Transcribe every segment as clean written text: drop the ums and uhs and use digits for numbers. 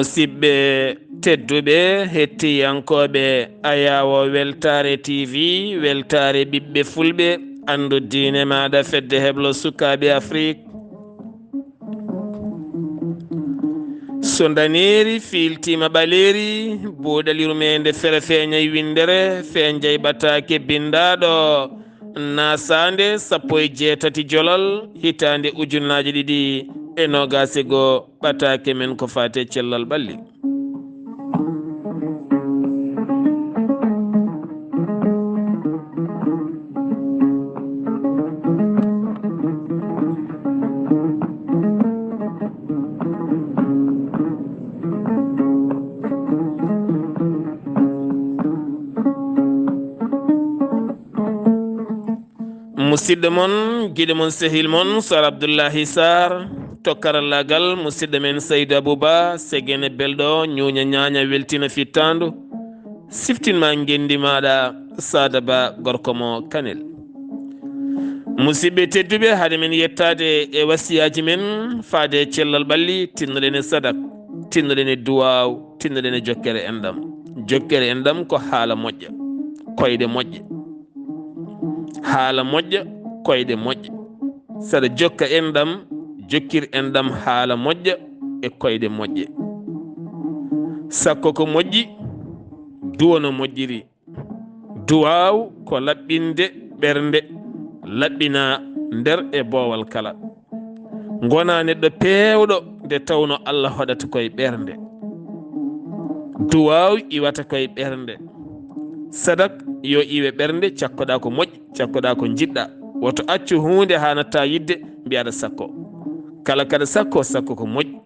musidɓe tedduɓe hettiyankoɓe Ayawo Weltare TV weltare ɓiɓɓe fulɓe andu diine maɗa fedde heblo sukaɓe Afrique so daneri filtima ɓaleri buuɗalirumede fere feeñay windere fe jayɓatake bindaɗo nasande 17 jolol hitande ujunnaje 2020 ɓatake men ko fate cellal ɓalli musidɗo mon guiɗo mon sehil mon Sar Abdoullahi Sarr to karallagal musidɗo men Seydou Abouba segene belɗo ñuña ñaña weltina fittandu siftinma gendi maɗa Sada Ba gorko mo Kanel musidɓe tedduɓe haade men yettade e wasiyaji men faade cellal ɓalli tinnoɗen e sadak tinnoɗen e duwaw tinnoɗen e jokkere enɗam ko haala moƴƴa koyɗe moƴƴe haala moƴƴa koyɗe moƴƴe saɗa jokka enɗam jokkir enɗam haala moƴƴa e koyɗe moƴƴe sakko ko moƴƴi duwo no moƴƴiri duwaw ko laɓɓinde ɓernde laɓɓina nder e boowal kala gona neɗɗo pewɗo nde tawno Allah hoɗata koye ɓernde duwaw iwata koye ɓernde sadak yo iwe ɓernde cakkoɗa ko moƴƴi cakkoɗa ko jiɗɗa woto accu hunde ha natta yidde mbiyaɗa sakko kala kada sakko sakko ko moƴƴi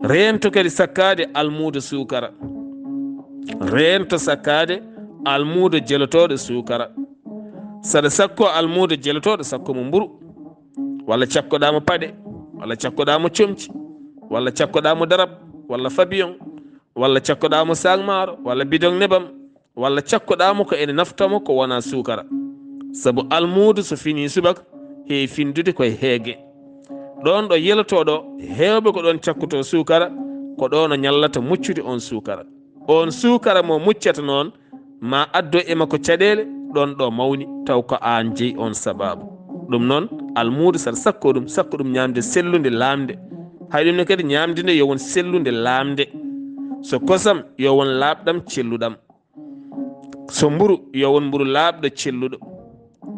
rento kadi sakkade almudo sukara rento sakkade almudo jelotoɗo sukara saɗa sakko almudo jelotoɗo sakko mo mburu walla cakkoɗamo paɗe walla cakkoɗamo comci walla cakkoɗamo darab walla fabiyon walla cakkoɗamo sagmaro walla bidon nebam walla cakkoɗamo ko ene naftamo ko wona sukara saabu almudu so fini subaka heewi findude koye heege ɗon ɗo yelotoɗo hewɓe ko ɗon cakkuto sukara ko ɗon o ñallata muccude on sukara mo muccata noon ma addo e makko caɗele ɗon ɗo mawni taw ko an jeeyi on sababu ɗum noon almudu saɗa sakko ɗum ñamde sellude lamde hay ɗum ne kadi ñamde nde yo won sellude lamde so kosam yo won labɗam celluɗam so mburu yo won mburu laaɓɗo celluɗo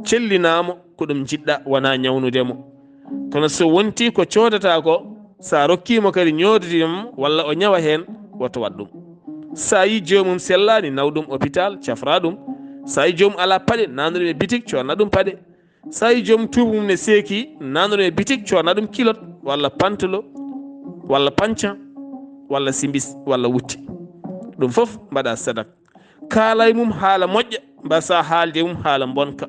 cellinamo ko ɗum jiɗɗa wona ñawnudemo kono so wonti ko codata ko sa rokkimo kadi ñodidimo walla o ñawa hen woto wat ɗum sa yi jomum sellani naw ɗum hôpital cafra ɗum sa yi jomum ala paɗe nanoɗum e bitik codna ɗum paɗe sa yi jomum tuuba mum ne seeki nanoɗum e bitik codna ɗum kilot walla pantelo walla pancan walla simbis walla wutti ɗum foof mbaɗa sadak kaala e mum haala moƴƴa mbasa haalde mum haala bonka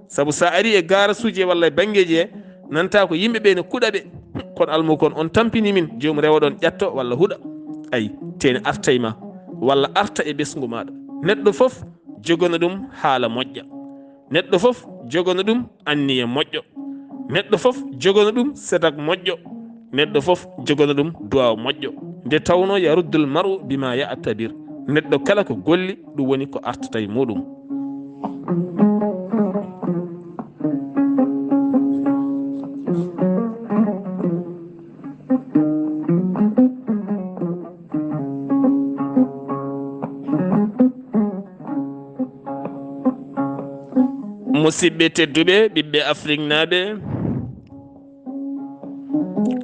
saabu sa ari e garasuji walla e banggueji he nanta ko yimɓeɓe ne kuɗa ɓe kono almu kon on tampini min jomum rewa ɗon ƴatto walla huuɗa ayi tene arta e ma walla arta e ɓesgu maɗa neɗɗo foof jogono ɗum haala moƴƴa neɗɗo foof jogono ɗum anniye moƴƴo neɗɗo foof jogono ɗum sadak moƴƴo neɗɗo foof jogono ɗum duwaw moƴƴo nde tawno yaruddul maru bima ya'tabir neɗɗo kala ko golli ɗum woni ko artata e muɗum musidɓe tedduɓe ɓiɓɓe Afrique naaɓe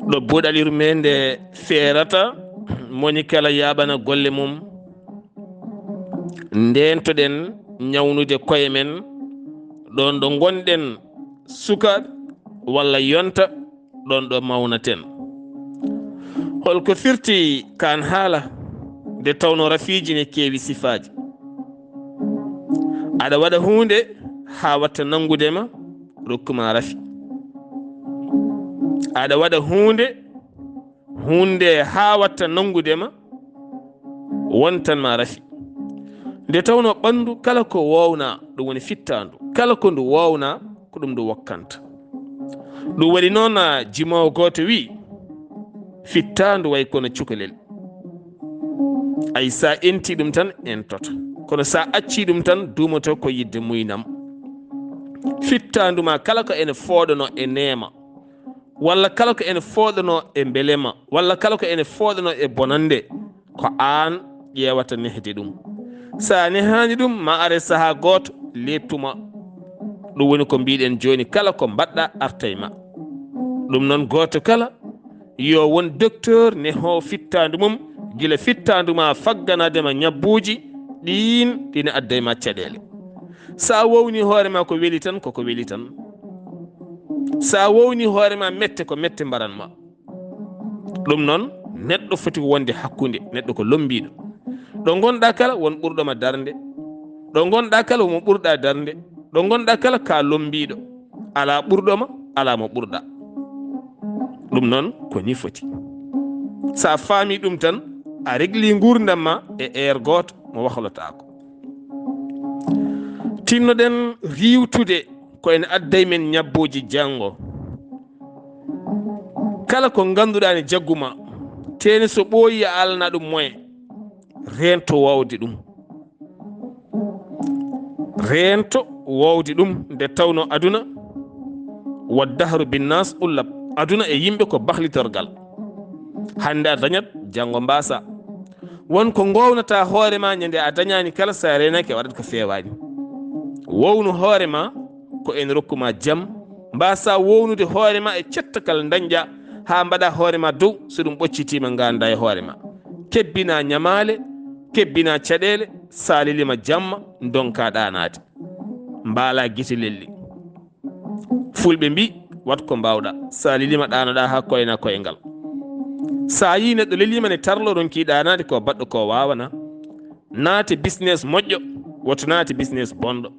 ɗo buuɗalirme nde feerata moni kala yaɓana golle mum ndentoɗen ñawnude koye men ɗon ɗo gonɗen sukaɓe walla yonta ɗon ɗo mawnaten holko firti kan haala nde tawno rafiji ne keewi sifaji. aɗa waɗa hunde ha watta nangudema rokkuma rafi. aɗa waɗa hunde ha watta nangudema wontanma rafi. nde tawno ɓandu kala ko wowna ɗum woni fittandu, kala ko ndu wowna ko ɗum ndu wokkanta. ɗum waɗi noon jimowo goto wi fittandu way kono cukalel, ay sa enti ɗum tan entoto, kono sa acci ɗum tan dumoto ko yidde muynam. fittanduma kala ko ene fooɗano e neema, walla kala ko ene fooɗano e belema, walla kala ko ene fooɗano e bonande, ko an ƴewata nehde ɗum. sa nehani ɗum ma are saaha goto leptuma. ɗum woni ko mbiɗen joni, kala ko mbaɗɗa artay ma. ɗum noon goto kala yo won docteur neho fittandu mum, gila fittandu ma fagganadema ñabbuji ɗin ɗine adday ma caɗele. sa wowni hoorema ko weeli tan koko weeli tan, sa wowni hoorema mette ko mette mbaranma. ɗum noon neɗɗo foti wonde hakkude, neɗɗo ko lombiɗo. ɗo gonɗa kala won ɓurɗoma darde, ɗo gonɗa kala womo ɓurɗa darde, ɗo gonɗa kala ka lombiɗo, ala ɓurɗoma ala mo ɓurɗa. ɗum noon ko ni foti. sa faami ɗum tan a régli gurdam ma e goto mo wahlotako. tinnoɗen riwtude ko ene adday men ñabboji janggo. kala ko ganduɗa ne jagguma, teni so ɓooyi a alana ɗum moyen, rento wawde ɗum, rento wawde ɗum. nde tawno aduna waddahru binnas ullab, aduna e yimɓe ko bahlitorgal. hande a dañat janggo mbasa. wonko gownata hoorema ñande a dañani kala, sa renake waɗat ko fewani. wownu hoorema ko en rokkuma jaam, mbasa wownude hoorema e cettakal dañƴa ha mbaɗa hoorema dow. so ɗum ɓoccitima ganda e hoorema, kebbina ñamale, kebbina caɗele, salilima jamma, donka ɗanade, mbala guite lelli. fulɓe mbi wat ko mbawɗa, salilima ɗanoɗa ha koyna koyngal. sa yi neɗɗo lelima ne tarlo ronki ɗanade ko baɗɗo ko wawana. naate business moƴƴo, woto naate business bonɗo.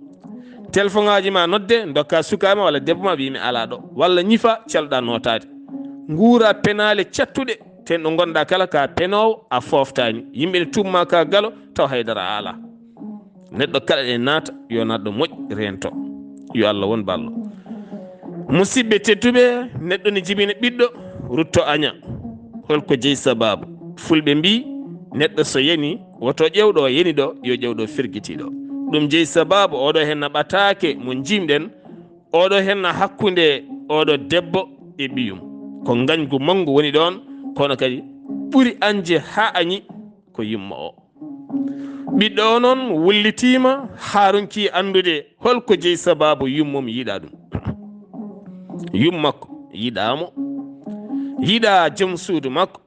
téléphone ngaji ma nodde dokka sukama walla debbo ma wimi ala ɗo, walla ñifa calɗa notade. guura penale cattuɗe, ten ɗo gonɗa kala ka penowo a foftani. yimɓe ne tumma ka galo taw haydara ala. neɗɗo kala ɗe naata yo natɗo moƴƴi rento. yo Allah won ballo. musidɓe tedduɓe, neɗɗo ne jibina ɓiɗɗo rutto aña, holko jeeyi sababu. fulɓe mbi neɗɗo so yani woto ƴewɗo yani ɗo yo ƴewɗo firguitiɗo. ɗum jeeyi sababu oɗo henna ɓatake mo jimɗen, oɗo henna hakkude oɗo debbo e ɓiyum, ko gañgu mangu woni ɗon, kono kadi ɓuri anje ha añi ko yumma o. ɓiɗɗo o noon wullitima ha ronki andude holko jeeyi sababu yummum yiɗa ɗum. yummakko yiɗamo, yiɗa joom suudu makko,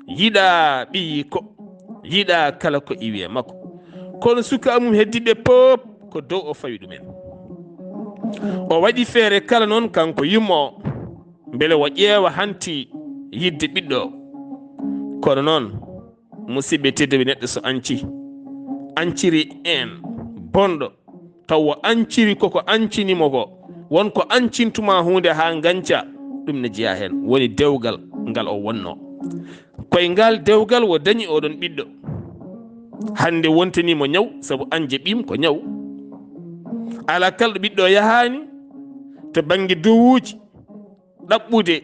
yiɗa ɓiyiko, yiɗa kala ko iwi e makko. kono suka mum heddiɓe pop ko dow o fawi ɗumen. o waɗi feere kala noon kanko yumma o beele o ƴeewa hanti yidde ɓiɗɗo o. kono noon musidɓe tedduɓe, neɗɗo so anciri en bonɗo, taw o anciri koko ancinimo ko, wonko ancintuma hunde ha ganca, ɗum ne jeeya hen. woni dewgal ngal o wonno, koye ngal dewgal o dañi oɗon ɓiɗɗo. hande wontanimo ñaw, saabu anje ɓim ko ñaw. ala kalɗo ɓiɗɗo yahani to banggue dowuji ɗaɓɓude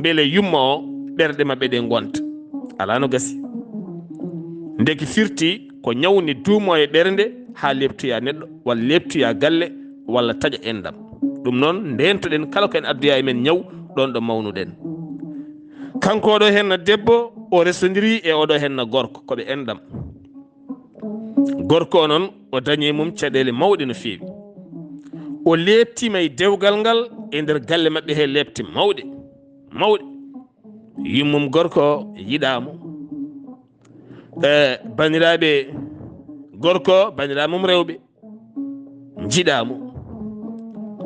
beele yumma o ɓerɗe mabɓe ɗe gonta, ala no gasi. ndeki firti ko ñawni duumo e ɓernde ha leptoya neɗɗo, walla leptoya galle, walla taƴa endam. ɗum noon ndentoɗen kala ko en addoya e men ñaw, ɗon ɗo mawnuɗen. kanko oɗo henna debbo o resodiri e oɗo henna gorko koɓe endam. gorko o noon o dañi mum caɗele mawɗe no feewi. o leptima e dewgal ngal e nder galle mabɓe he lepte mawɗe. yummum gorko o yiɗamo. baniraɓe gorko, baniraɓe rewɓe jiɗamo.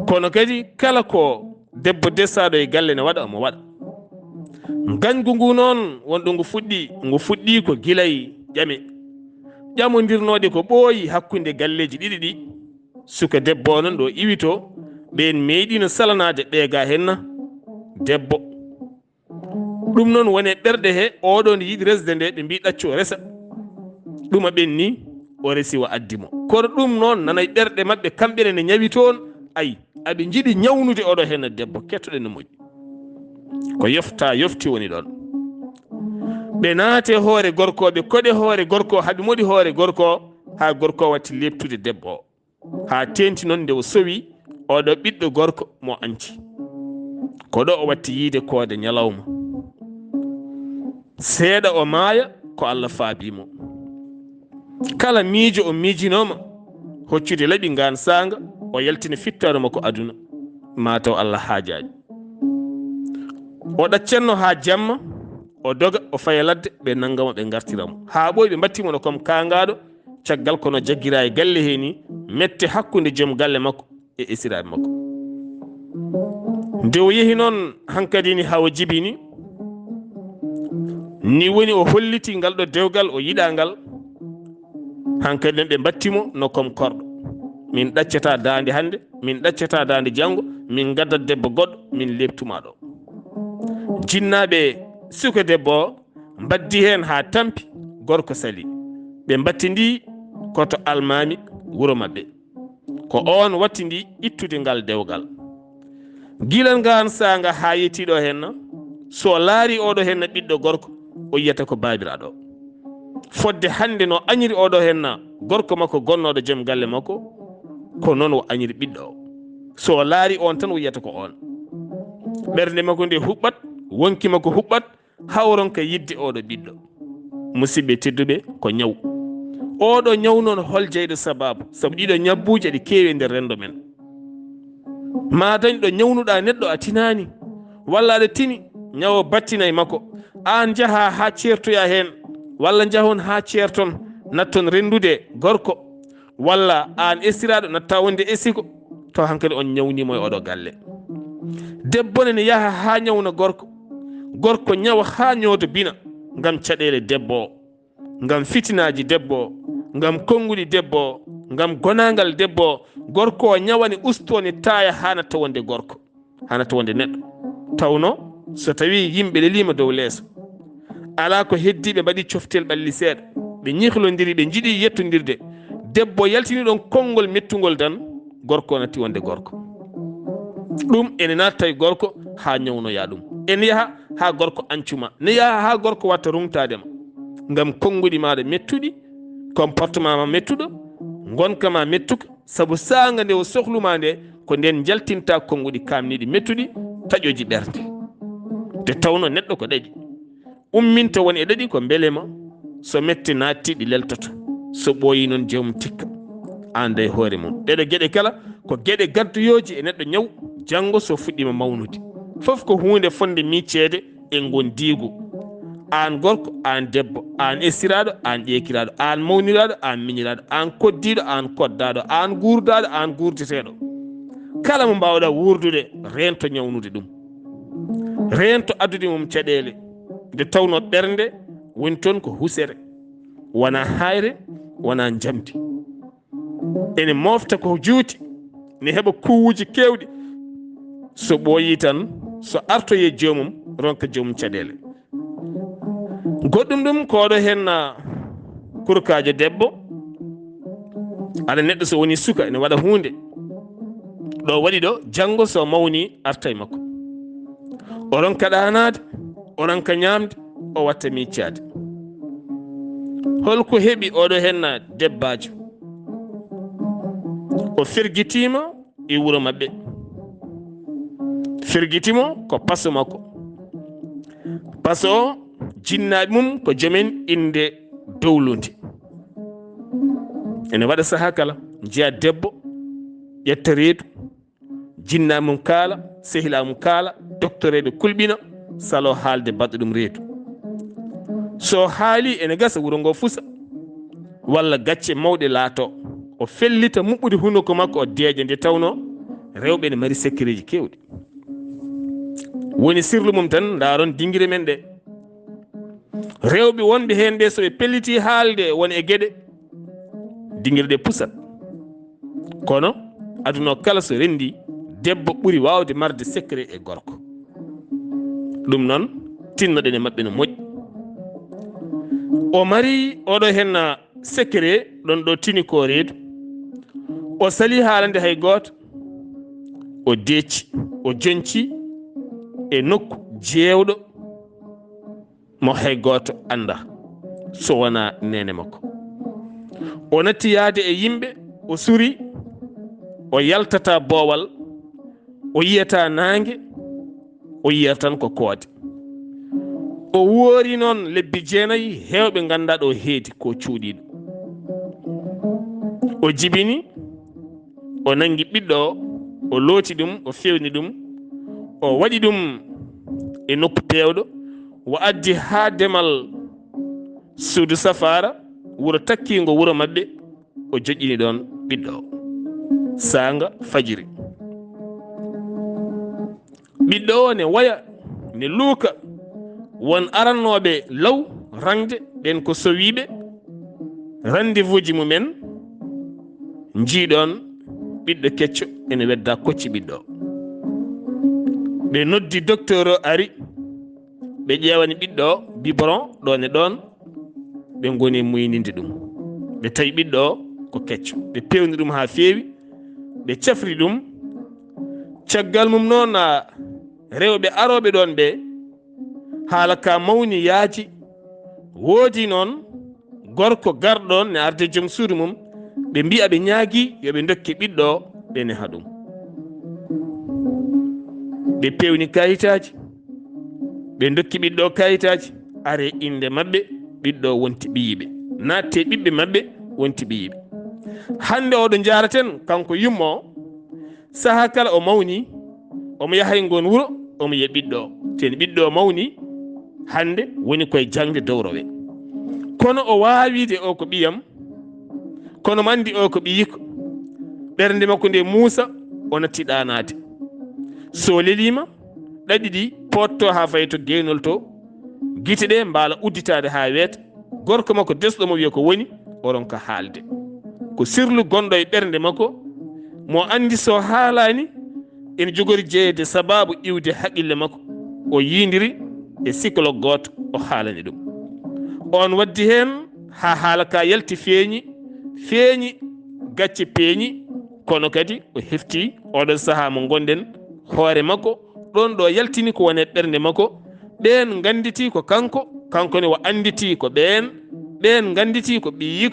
kono kadi kala ko debbo dessaɗo e galle ne waɗa omo waɗa. gañgu ngu noon wonɗo ngu fuɗɗi ko gilay ƴame ƴamodirnode ko ɓooyi hakkunde galleji ɗiɗi ɗi. suka debbo noon ɗo iwito ɓen meeɗino salanade ɓeega henna debbo. ɗum noon woni ɓerɗe he oɗo nde yiɗi resde nde ɓe mbi ɗaccu o resa ɗuma ɓenni o resi o addimo. kono ɗum noon nanay ɓerɗe maɓɓe kamɓene ne ñawi toon ayi aɓe jiɗi ñawnude oɗo henna debbo. kettoɗe no moƴƴi ko yofti woni ɗon. ɓe naate hoore gorko ɓe koɗe hoore gorko haɓe moɗi hoore gorko ha gorko watti leptude debbo o ha tenti noon nde o sowi oɗo ɓiɗɗo gorko mo anci ko ɗo o watti yiide koode ñalawma seeɗa o maaya ko Allah faabimo. kala miijo o miijinoma hoccude laaɓi ngan sanga o yaltina fittare makko aduna mataw Allah haajaji. o ɗaccanno ha jamma o doga o faya ladde ɓe nanggamo ɓe gartiramo ha ɓoyi ɓe battimo no comme kangaɗo caggal kono jaggira e galle he ni mette hakkude joom galle makko e esiraɓe makko. nde o yeehi noon hankkadi ni ha o jibini ni woni o holliti ngal ɗo dewgal o yiɗa ngal hankkadi ɓe battimo no comme korɗo. min ɗaccata dande hande min ɗaccata dande janggo min gaddat debbo goɗɗo min leptuma ɗo. jinnaɓe suka debbo o mbaddi hen ha tampi gorko sali ɓe battidi koto almami wuuro mabɓe ko on wattidi ittude ngal dewgal. gilal ngal sanga ha yettiɗo henna so laari oɗo henna ɓiɗɗo gorko o yiyata ko babiraɗo. fodde hande no añiri oɗo henna gorko makko gonnoɗo joom galle makko ko noon o añiri ɓiɗɗo o. so laari on tan o yiyata ko on. ɓernde makko nde huɓɓat wonki makko huɓɓat hawron ka yidde oɗo ɓiɗɗo. musidɓe tedduɓe ko ñaw oɗo ñaw noon hol jeyɗo sababu saabu ɗiɗo ñabbuji aɗi keewi nder rendo men. ma dañ ɗo ñawnuɗa neɗɗo a tinani walla aɗa tini ñawo battinay makko an jaaha ha ceertoya hen walla jahon ha ceerton natton rendude gorko walla an esiraɗo natta wonde esiko to hankkadi on ñawnimo e oɗo galle. debbo ne yaha ha ñawna gorko ñawa ha ñoodo bina ngam caɗele debbo o ngam fitinaji debbo o ngam konnguli debbo o ngam gonagal debbo o. gorko o ñawani ustone taaya ha natta wonde gorko ha natta wonde neɗɗo tawno so tawi yimɓe lelima dow leeso ala ko heddi ɓe mbaɗi coftel ɓalli seeɗa ɓe ñihlodiri ɓe jiiɗi yettodirde debbo yaltini ɗon konngol mettugol dan gorko natti wonde gorko. ɗum ene natta e gorko ha ñawnoya ɗum ene yaha ha gorko ancuma ne yaha ha gorko watta rumtadema ngam konngudi maɗa mettuɗi comportement ma mettuɗo gonka ma mettuka saabu sanga nde o sohluma nde ko nden jaltinta konngudi kamniɗi mettuɗi taƴoji ɓerde. te tawno neɗɗo ko ɗaɗi umminta woni e ɗaɗi ko beelema so mette natti ɗi leltoto so ɓooyi noon jomum tikka anda e hoore mum. ɗeɗo gueɗe kala ko gueɗe gaddoyoji e neɗɗo ñaw janggo so fuɗɗima mawnude foof ko hunde fonde miccede e gondigu an gorko an debbo an esiraɗo an ƴekiraɗo an mawniraɗo an miñiraɗo an koddiɗo an koddaɗo an gurdaɗo an gurdeteɗo kala mo mbawɗa wurdude rento ñawnude ɗum rento addude mum caɗele nde tawno ɓernde woni toon ko husere wona hayre wona jamdi ene mofta ko juuti ne heɓa kuwuji kewɗi so ɓooyi tan so artoye jomum ronka jomum caɗele. goɗɗum ɗum ko ɗo henna kurkajo debbo aɗa neɗɗo so woni suka ene waɗa hunde ɗo waɗi ɗo janggo so mawni arta e makko o ronka ɗanade o ronka ñamde o watta miccade. holko heɓi oɗo henna debbajo o fergitima e wuuro mabɓe fergitimo ko paso makko paso o jinnaɓe mum ko joomen inde dowlude ene waɗa saaha kala jiya debbo ƴetta reedu jinnaɓe mum kaala sehila mum kaala doctoreɓe kulɓina salo haalde baɗɗo ɗum reedu so haali ene gasa wuuro ngo fusa walla gacce mawɗe laato o fellita muɓɓude hunnuko makko o deeƴa nde tawno rewɓe ne mari secret ji kewɗi woni sirlu mum tan ndaron dinguire men ɗe rewɓe wonɓe hen ɓe so ɓe pelliti haalde won e gueɗe dinguire ɗe pusat kono aduna kala so rendi debbo ɓuuri wawde marde secret e gorko ɗum noon tinnoɗen e mabɓe no moƴƴi o mari oɗo hen secret ɗon ɗo tini ko reedu o sali haalande hay goto o deeci o jonci e nokku jewɗo mo hay goto anda so wona nene makko o natti yaade e yimɓe o suri o yaltata boowal o yiyata nangue o yiyata tan ko koode o woori noon lebbi 9 hewɓe ganduɗa ɗo heedi ko cuuɗiɗo o jibini o nangi ɓiɗɗo o looti ɗum o fewni ɗum o waɗi ɗum e nokku pewɗo o addi ha demal suudu safara wuro takkingo wuro mabɓe o joƴƴini ɗon ɓiɗɗo o sanga fajiri ɓiɗɗo o ne waya ne luuka won arannoɓe law rangde ɓen ko sowiɓe rendez-vous ji mumen jiiɗon ɓiɗɗo kecco ene wedda kocci ɓiɗɗo ɓe noddi docteur o ari ɓe ƴewani ɓiɗɗo biberon ɗon e ɗon ɓe goni muyninde ɗum ɓe tawi ɓiɗɗo ko kecco ɓe pewni ɗum ha feewi ɓe cafri ɗum caggal mum noon rewɓe aroɓe ɗon ɓe haala ka mawni yaaji woodi noon gorko garɗon ne arde joom suudu mum ɓe mbiya ɓe ñaagui yoɓe dokki ɓiɗɗo ɓe neha ɗum ɓe pewni kayitaji ɓe dokki ɓiɗɗo kayitaji are inde mabɓe ɓiɗɗo wonti ɓiyiɓe natte ɓiɓɓe mabɓe wonti ɓiyiɓe hande oɗo jaraten kanko yummo saaha kala o mawni omo yahay ngon wuuro omo yiya ɓiɗɗo ten ɓiɗɗo mawni hande woni koye jangde dowrowe kono o wawide o ko ɓiyam kono mo andi o ko ɓiyiko ɓernde makko nde muusa o natti ɗanade so lelima ɗaɗi ɗi potto ha fayi to geynol to guite ɗe mbaala udditade ha weeta gorko makko desɗo mo wiya ko woni oron ka haalde ko sirlu gonɗo e ɓernde makko mo andi so haalani ene jogori jeeyede sababu iwde haqqille makko o yindiri e psychologue goto o haalani ɗum on waddi hen ha haala ka yalti feeñi gacce peeñi kono kadi o hefti oɗon saaha mo gonɗen hoore makko ɗon ɗo yaltini ko wone ɓernde makko ɓen ganditi ko kanko ne o anditi ko ɓen ganditi ko ɓiyi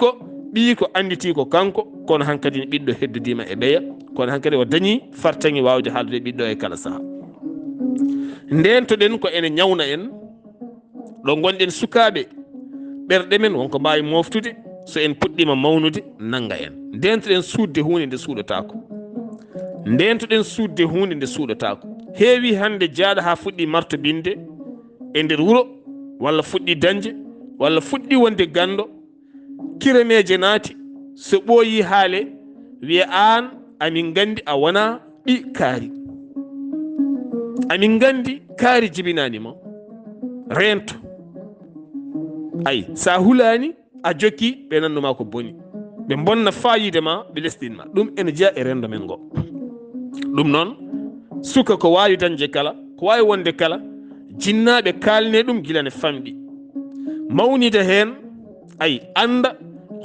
ko anditi ko kanko kono hankkadi ne ɓiɗɗo heddudima e ɓeya kono hankkadi o dañi fartagui wawde haaldude ɓiɗɗo e kala saaha ndentoɗen ko ene ñawna en ɗo gonɗen sukaɓe ɓerɗe men wonko mbawi moftude so en puɗɗima mawnude nanga en ndentoɗen suudde hunde nde suuɗotako heewi hande jaaɗo ha fuɗɗi marto binde e nder wuuro walla fuɗɗi dañde walla fuɗɗi wonde gando kiremeje naati so ɓooyi haale wiya an amin gandi a wona ɓi kaari amin gandi kaari jibinanima rento ayi sa hulani a jokki ɓe nannuma ko boni ɓe bonna fayide ma ɓe lesɗinma ɗum ene jeeya e rendo men ngo ɗum noon suka ko wawi dañde kala ko wawi wonde kala jinnaɓe kalne ɗum gilane famɗi mawnide hen ayi anda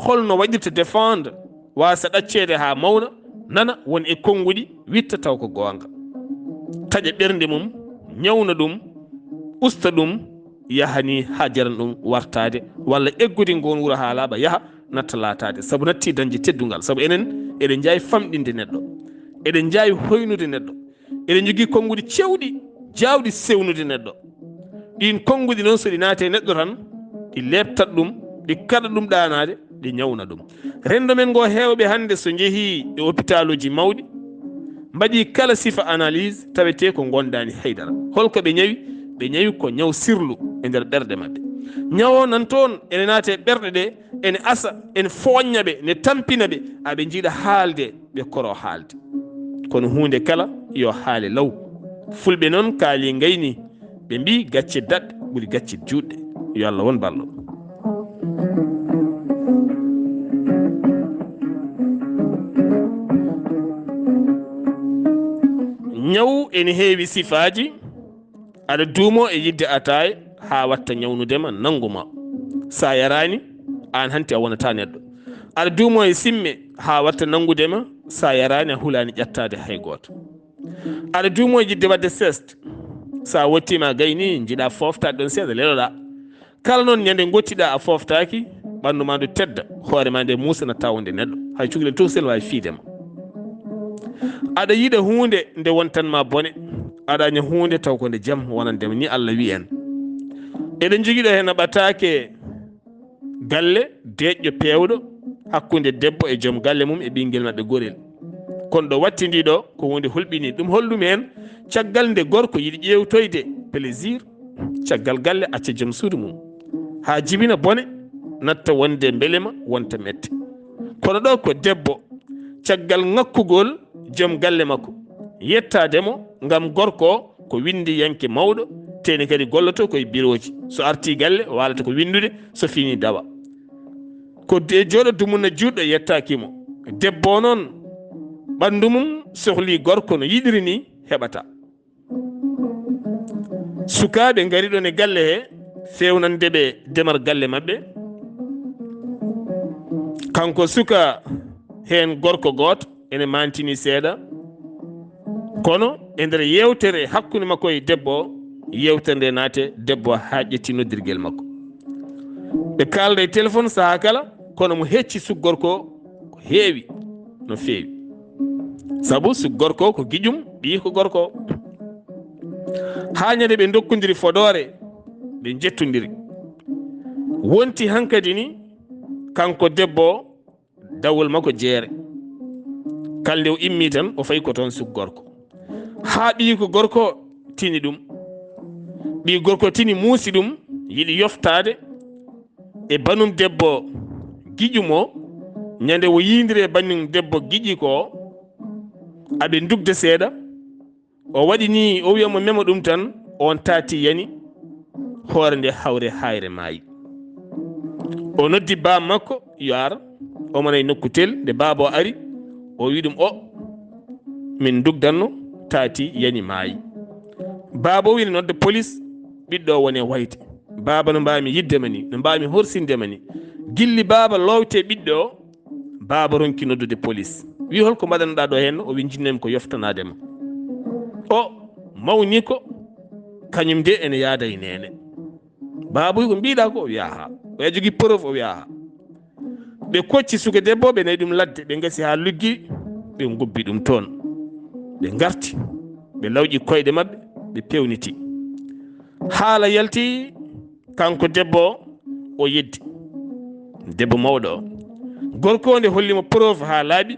holno waɗirta défendre wasa ɗaccede ha mawna nana won e konnguɗi witta taw ko gonga taƴa ɓernde mum ñawna ɗum usta ɗum yahani ha jaran ɗum wartade walla eggude ngon wuuro ha laaɓa yaaha natta latade saabu natti dañde teddugal saabu enen eɗen jaawi famɗinde neɗɗo eɗen jaawi hoynude neɗɗo eɗen jogui konnguɗi cewɗi jawɗi sewnude neɗɗo ɗin konnguɗi noon so ɗi naate neɗɗo tan ɗi lebtat ɗum ɗi kaɗa ɗum ɗanade ɗi ñawna ɗum rendo men ngo hewɓe hande so jeehi e hôpital uji mawɗi mbaɗi kala sifa analyse tawete ko gondani haydara holko ɓe ñawi ko ñaw sirlu e nder ɓerɗe mabɓe ñawo nan toon ene naate ɓerɗe ɗe ene asa ene foñña ɓe ne tampina ɓe aɓe jiiɗa haalde ɓe koro haalde kono hunde kala yo haale law fulɓe noon kaali gayni ɓe mbi gacce daɗɗe ɓuri gacce juɗɗe. yo Allah won ballo. ñaw ene heewi sifaji. aɗa duumo e yidde ataye ha watta ñawnudema nanguma, sa yarani an hanti a wonata neɗɗo. aɗa duumo e simme ha watta nangudema, sa yarani a hulani ƴettade hay goto. aɗa duumo e yidde wadde sest, sa wottima gayni jiiɗa foftade ɗon seeɗa leloɗa. kala noon ñande gottiɗa a foftaki, ɓandu ma ndu tedda, hoore ma nde musana tawde neɗɗo, hay cukalel tosel wawi fiidema. aɗa yiɗa hunde nde wontanma bone, aɗa aña hunde taw ko nde jaam wonandema, ni Allah wi en. eɗen joguiɗo hen ɓatake galle deƴƴo pewɗo hakkude debbo e joom galle mum e ɓinguel mabɓe gorel. kono ɗo wattidiɗo ko hunde hulɓini. ɗum hollum hen caggal nde gorko yiɗi ƴewtoyde plaisir caggal galle acca joom suudu mum ha jibina bone, natta wonde beelema wonta mette. kono ɗo ko debbo caggal ŋakkugol joom galle makko yettademo, ngam gorko ko windi yanke mawɗo, teni kadi golloto koye biroji, so arti galle walata ko windude, so fini dawa. ko de joɗo dumunna juɗɗo yettakimo. debbo noon ɓandu mum sohli gorko no yiɗiri ni heɓata. sukaɓe gari ɗon e galle he fewnandeɓe demar galle mabɓe. kanko suka hen gorko goto ene mantini seeɗa, kono e nder yewtere hakkude makko e debbo o, yewtere nde naate debbo ha ƴetti noddirguel makko. ɓe kalda e téléphone saha kala, kono mo hecci suggorko ko heewi no feewi, saabu suggorko ko guiƴum, ɓi ko gorko. ha ñande ɓe dokkodiri fodore ɓe jettodiri. wonti hankadi ni kanko debbo dawol makko jeere, kalde o immi tan o fayi ko toon suggorko. ha ɓi ko gorko tini ɗum, ɓi gorko tini muusi ɗum, yiɗi yoftade e banum debbo giƴum o. ñande o yindiri e banum debbo giƴi ko, aɓe dugde seeɗa, o waɗi ni o wiyamo mema ɗum tan, on taati yani, hoore nde hawre hayre maayi. o noddi baba makko yo ara, omo nayi nokku tel. nde baba o ari o wi ɗum, o min dugdanno taati yani maayi. baba o wi ne nodda police, ɓiɗɗo o woni wayde. baba no mbami yiddema ni, no mbami horsindema ni, gilli baba lowte ɓiɗɗo o, baba ronki noddude police. wi holko mbaɗanoɗa ɗo henno? o wi jinnemi ko yoftanadema. o mawni ko kañum de ene yaada e nene. baba wi ko mbiɗa ko? o wiya ha. o ya jogui preuve? o wiya ha. ɓe kocci suka debbo, ɓe nayi ɗum ladde, ɓe gasi ha luggi, ɓe gubbi ɗum toon. ɓe garti, ɓe lawƴi koyɗe mabɓe, ɓe pewniti. haala yalti, kanko debbo o yeddi, debbo mawɗo o. gorko nde hollimo preuve ha laaɓi.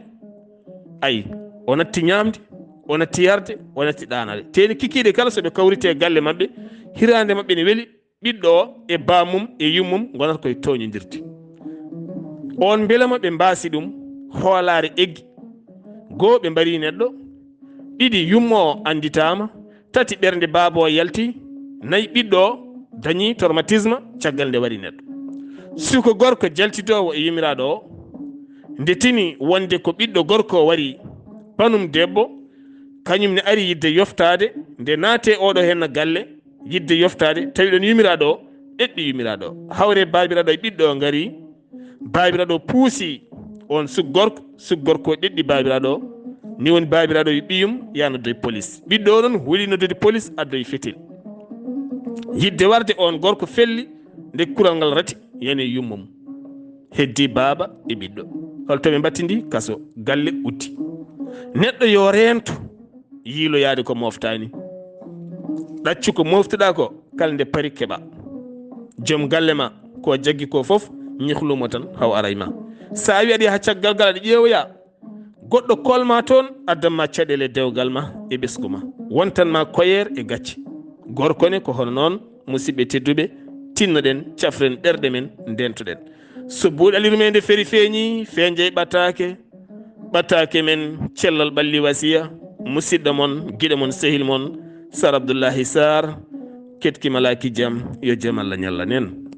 ayi, o natti ñamde, o natti yarde, o natti ɗanade. teni kikiɗe kala soɓe kawrite galle mabɓe, hirande mabɓe ne weeli. ɓiɗɗo o e bamum e yummum gonata koye toñodirde. on beelama ɓe mbasi ɗum hoolare eggi. goo ɓe mbari neɗɗo, ɗiɗi yummo o anditama, tati ɓernde baba o yalti, nayi ɓiɗɗo o dañi traumatisme caggal nde waɗi neɗɗo. suko gorko jaltitowo e yumiraɗo o, nde tini wonde ko ɓiɗɗo gorko wari banum debbo, kañum ne ari yidde yoftade. nde naate oɗo henna galle yidde yoftade, tawi ɗon yumiraɗo o ɗeɗɗi yumiraɗo o. hawre babiraɗo e ɓiɗɗo o ngari, babiraɗo puusi on suggorko ɗeɗɗi babiraɗo o, ni woni babiraɗo e ɓiyum ya noddoye police. ɓiɗɗo o noon huuli noddude police, addoye fetel. yidde warde on gorko felli, nde kural ngal rati yani yumma mum, heddi baba e ɓiɗɗo. holto ɓe battidi kaso, galle uddi. neɗɗo yo rento yiiloyade ko moftani. ɗaccu ko moftuɗa ko kala nde pari keɓa. joom galle ma ko jaggi ko foof ñihlumo tan haw aray ma. sa wi aɗa ha caggal gal aɗa ƴeewoya, goɗɗo kolma toon addanma caɗele dewgal ma e ɓesgu ma, wontanma koyere e gacce. gorkone ko hono noon musidɓe tedduɓe, tinnoɗen cafren ɗerɗe men ndentoɗen. so buuɗalirumen nde feeri feeñi, feeje ɓattake men cellal ɓalli wasiya, musidɗo mon, guiɗo mon, sehil mon Sar Abdoullahi Sarr ketki malaki jam yo jamal la ñalla nen